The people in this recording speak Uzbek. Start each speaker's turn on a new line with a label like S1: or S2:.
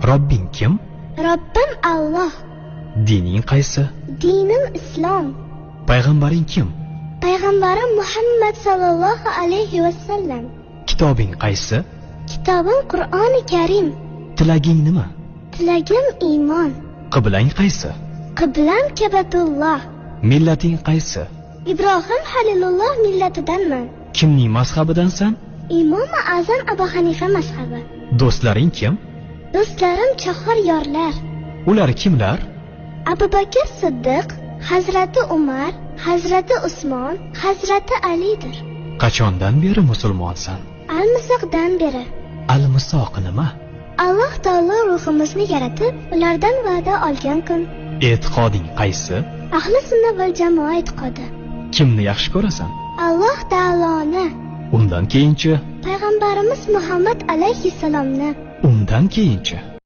S1: Robbing kim?
S2: Robbim Alloh.
S1: Dining qaysi?
S2: Dinim Islom.
S1: Payg'ambaring kim?
S2: Payg'ambarim Muhammad sallallohu alayhi vasallam.
S1: Kitobing qaysi?
S2: Kitobim Qur'oni Karim.
S1: Tilaging nima?
S2: Tilagim iymon.
S1: Qiblang qaysi?
S2: Qiblam Kabatulloh.
S1: Millating qaysi?
S2: Ibrohim Halilulloh millatidanman.
S1: Kimning mazhabidansan?
S2: Imom Azam Abu Hanifa mazhabi.
S1: Do'stlaring kim?
S2: Do'stlarim chahor yorlar.
S1: Ular kimlar?
S2: Abu Bakr Siddiq, Hazrati Umar, Hazrati Usmon, Hazrati Alidir.
S1: Qachondan beri musulmonsan?
S2: Al-Misoqdan beri.
S1: Al-Misoq nima?
S2: Alloh taolo ruhimizni yaratib, ulardan va'da olgan kun.
S1: E'tiqoding qaysi?
S2: Ahli sunna val jamoa e'tiqodi.
S1: Kimni yaxshi ko'rasan?
S2: Alloh taoloni.
S1: Undan keyinchi?
S2: Payg'ambarimiz Muhammad alayhissalomni.
S1: Undan keyinchi?